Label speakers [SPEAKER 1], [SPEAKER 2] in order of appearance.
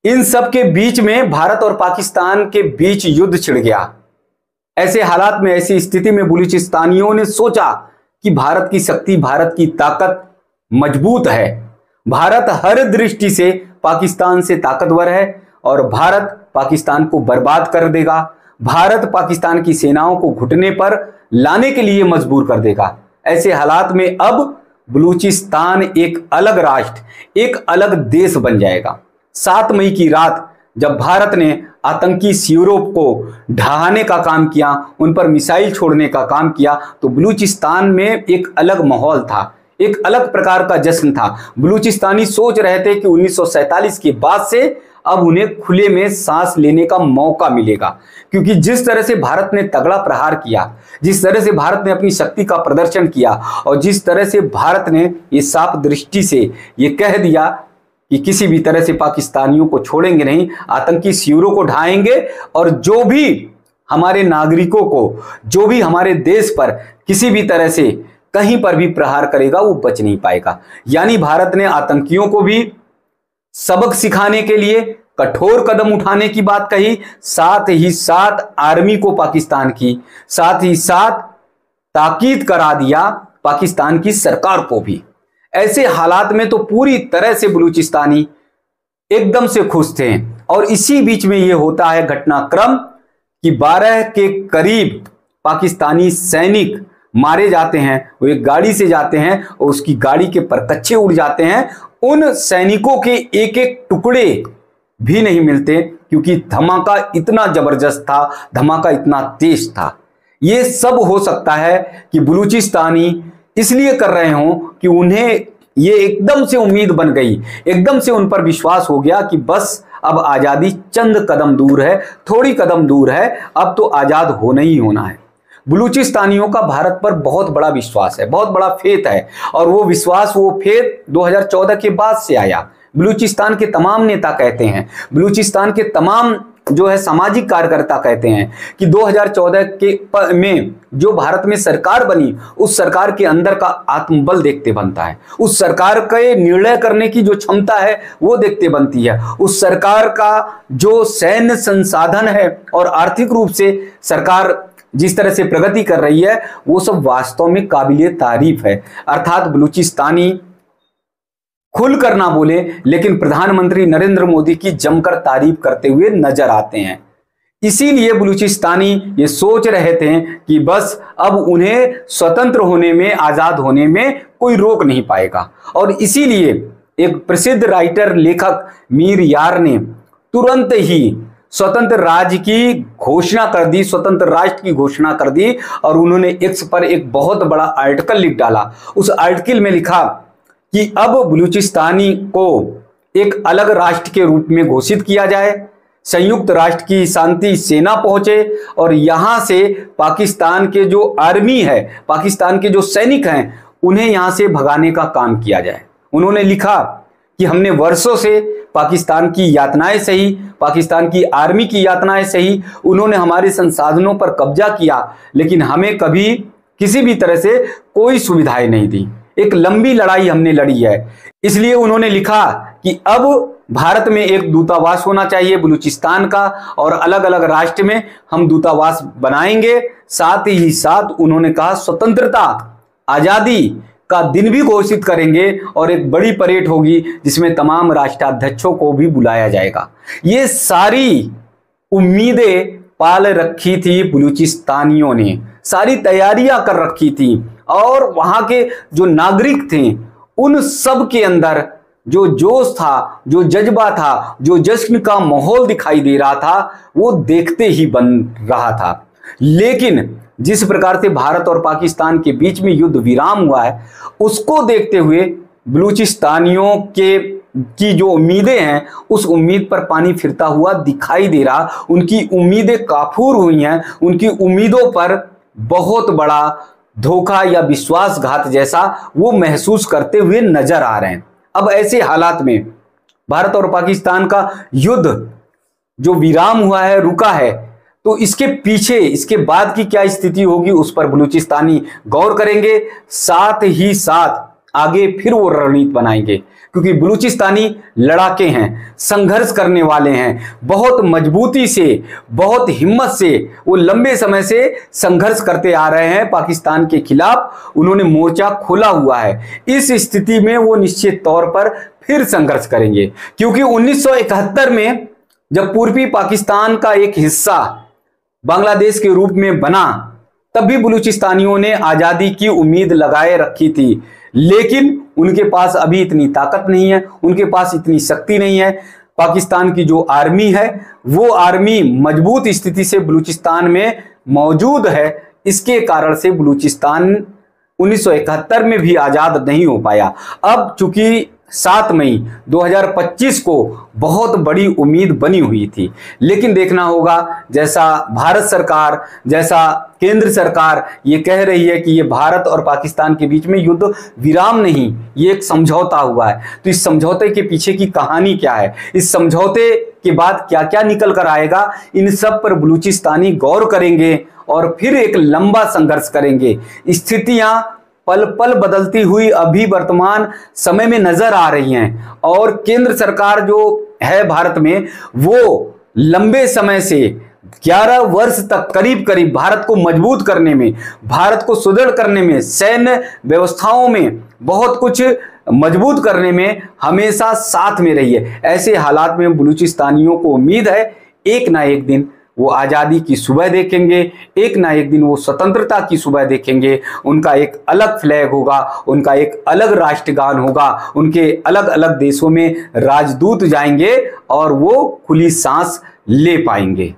[SPEAKER 1] इन सब के बीच में भारत और पाकिस्तान के बीच युद्ध छिड़ गया। ऐसे हालात में, ऐसी स्थिति में बलूचिस्तानियों ने सोचा कि भारत की शक्ति, भारत की ताकत मजबूत है। भारत हर दृष्टि से पाकिस्तान से ताकतवर है और भारत पाकिस्तान को बर्बाद कर देगा। भारत पाकिस्तान की सेनाओं को घुटने पर लाने के लिए मजबूर कर देगा। ऐसे हालात में अब बलूचिस्तान एक अलग राष्ट्र, एक अलग देश बन जाएगा। 7 मई की रात जब भारत ने आतंकी शिविरों को ढहाने का काम किया, उन पर मिसाइल छोड़ने का काम किया, तो बलूचिस्तान में एक अलग माहौल था, एक अलग प्रकार का जश्न था। बलूचिस्तानी सोच रहे थे कि 1947 के बाद से अब उन्हें खुले में सांस लेने का मौका मिलेगा, क्योंकि जिस तरह से भारत ने तगड़ा प्रहार किया, जिस तरह से भारत ने अपनी शक्ति का प्रदर्शन किया और जिस तरह से भारत ने ये साफ दृष्टि से ये कह दिया कि किसी भी तरह से पाकिस्तानियों को छोड़ेंगे नहीं, आतंकी शिविरों को ढाएंगे और जो भी हमारे नागरिकों को, जो भी हमारे देश पर किसी भी तरह से कहीं पर भी प्रहार करेगा वो बच नहीं पाएगा। यानी भारत ने आतंकियों को भी सबक सिखाने के लिए कठोर कदम उठाने की बात कही, साथ ही साथ आर्मी को पाकिस्तान की, साथ ही साथ ताकीद करा दिया पाकिस्तान की सरकार को भी। ऐसे हालात में तो पूरी तरह से बलूचिस्तानी एकदम से खुश थे। और इसी बीच में यह होता है घटनाक्रम कि 12 के करीब पाकिस्तानी सैनिक मारे जाते हैं। वो एक गाड़ी से जाते हैं और उसकी गाड़ी के परकच्चे उड़ जाते हैं। उन सैनिकों के एक एक टुकड़े भी नहीं मिलते, क्योंकि धमाका इतना जबरदस्त था, धमाका इतना तेज था। ये सब हो सकता है कि बलूचिस्तानी इसलिए कर रहे हों कि उन्हें ये एकदम से उम्मीद बन गई, एकदम से उन पर विश्वास हो गया कि बस अब आजादी चंद कदम दूर है, थोड़ी कदम दूर है, अब तो आजाद होना ही होना है। बलूचिस्तानियों का भारत पर बहुत बड़ा विश्वास है, बहुत बड़ा फेथ है, और वो विश्वास, वो फेथ 2014 के बाद से आया। बलूचिस्तान के तमाम नेता कहते हैं, बलूचिस्तान के तमाम जो है सामाजिक कार्यकर्ता कहते हैं कि 2014 में जो भारत में सरकार बनी, उस सरकार के अंदर का आत्मबल देखते बनता है, उस सरकार के निर्णय करने की जो क्षमता है वो देखते बनती है, उस सरकार का जो सैन्य संसाधन है और आर्थिक रूप से सरकार जिस तरह से प्रगति कर रही है, वो सब वास्तव में काबिले तारीफ है। अर्थात बलूचिस्तानी खुल कर ना बोले, लेकिन प्रधानमंत्री नरेंद्र मोदी की जमकर तारीफ करते हुए नजर आते हैं। इसीलिए बलूचिस्तानी ये सोच रहे थे कि बस अब उन्हें स्वतंत्र होने में, आजाद होने में कोई रोक नहीं पाएगा। और इसीलिए एक प्रसिद्ध राइटर, लेखक मीर यार ने तुरंत ही स्वतंत्र राज्य की घोषणा कर दी, स्वतंत्र राष्ट्र की घोषणा कर दी, और उन्होंने एक्स पर एक बहुत बड़ा आर्टिकल लिख डाला। उस आर्टिकल में लिखा कि अब बलूचिस्तानी को एक अलग राष्ट्र के रूप में घोषित किया जाए, संयुक्त राष्ट्र की शांति सेना पहुंचे और यहां से पाकिस्तान के जो आर्मी है, पाकिस्तान के जो सैनिक हैं, उन्हें यहां से भगाने का काम किया जाए। उन्होंने लिखा कि हमने वर्षों से पाकिस्तान की यातनाएं सही, पाकिस्तान की आर्मी की यातनाएं सही, उन्होंने हमारे संसाधनों पर कब्जा किया, लेकिन हमें कभी किसी भी तरह से कोई सुविधाएं नहीं दी। एक लंबी लड़ाई हमने लड़ी है। इसलिए उन्होंने लिखा कि अब भारत में एक दूतावास होना चाहिए बलूचिस्तान का, और अलग अलग राष्ट्र में हम दूतावास बनाएंगे। साथ ही साथ उन्होंने कहा स्वतंत्रता, आजादी का दिन भी घोषित करेंगे और एक बड़ी परेड होगी जिसमें तमाम राष्ट्राध्यक्षों को भी बुलाया जाएगा। ये सारी उम्मीदें पाल रखी थी बलूचिस्तानियों ने, सारी तैयारियां कर रखी थी, और वहां के जो नागरिक थे उन सब के अंदर जो जोश था, जो जज्बा था, जो जश्न का माहौल दिखाई दे रहा था, वो देखते ही बन रहा था। लेकिन जिस प्रकार से भारत और पाकिस्तान के बीच में युद्ध विराम हुआ है, उसको देखते हुए बलूचिस्तानियों की जो उम्मीदें हैं, उस उम्मीद पर पानी फिरता हुआ दिखाई दे रहा। उनकी उम्मीदें काफूर हुई हैं, उनकी उम्मीदों पर बहुत बड़ा धोखा या विश्वासघात जैसा वो महसूस करते हुए नजर आ रहे हैं। अब ऐसे हालात में भारत और पाकिस्तान का युद्ध जो विराम हुआ है, रुका है, तो इसके पीछे, इसके बाद की क्या स्थिति होगी, उस पर बलूचिस्तानी गौर करेंगे। साथ ही साथ आगे फिर वो रणनीति बनाएंगे, क्योंकि बलूचिस्तानी लड़ाके हैं, संघर्ष करने वाले हैं, बहुत मजबूती से, बहुत हिम्मत से वो लंबे समय से संघर्ष करते आ रहे हैं पाकिस्तान के खिलाफ। उन्होंने मोर्चा खोला हुआ है। इस स्थिति में वो निश्चित तौर पर फिर संघर्ष करेंगे, क्योंकि 1971 में जब पूर्वी पाकिस्तान का एक हिस्सा बांग्लादेश के रूप में बना, तब भी बलूचिस्तानियों ने आजादी की उम्मीद लगाए रखी थी, लेकिन उनके पास अभी इतनी ताकत नहीं है, उनके पास इतनी शक्ति नहीं है। पाकिस्तान की जो आर्मी है वो आर्मी मजबूत स्थिति से बलूचिस्तान में मौजूद है। इसके कारण से बलूचिस्तान 1971 में भी आजाद नहीं हो पाया। अब चूंकि 7 मई 2025 को बहुत बड़ी उम्मीद बनी हुई थी, लेकिन देखना होगा, जैसा भारत सरकार, जैसा केंद्र सरकार ये कह रही है कि ये भारत और पाकिस्तान के बीच में युद्ध विराम नहीं, ये एक समझौता हुआ है। तो इस समझौते के पीछे की कहानी क्या है, इस समझौते के बाद क्या क्या निकल कर आएगा, इन सब पर बलूचिस्तानी गौर करेंगे और फिर एक लंबा संघर्ष करेंगे। स्थितियां पल पल बदलती हुई अभी वर्तमान समय में नजर आ रही हैं, और केंद्र सरकार जो है भारत में, वो लंबे समय से 11 वर्ष तक करीब करीब भारत को मजबूत करने में, भारत को सुदृढ़ करने में, सैन्य व्यवस्थाओं में बहुत कुछ मजबूत करने में हमेशा साथ में रही है। ऐसे हालात में बलूचिस्तानियों को उम्मीद है एक ना एक दिन वो आज़ादी की सुबह देखेंगे, एक ना एक दिन वो स्वतंत्रता की सुबह देखेंगे। उनका एक अलग फ्लैग होगा, उनका एक अलग राष्ट्रगान होगा, उनके अलग अलग देशों में राजदूत जाएंगे और वो खुली सांस ले पाएंगे।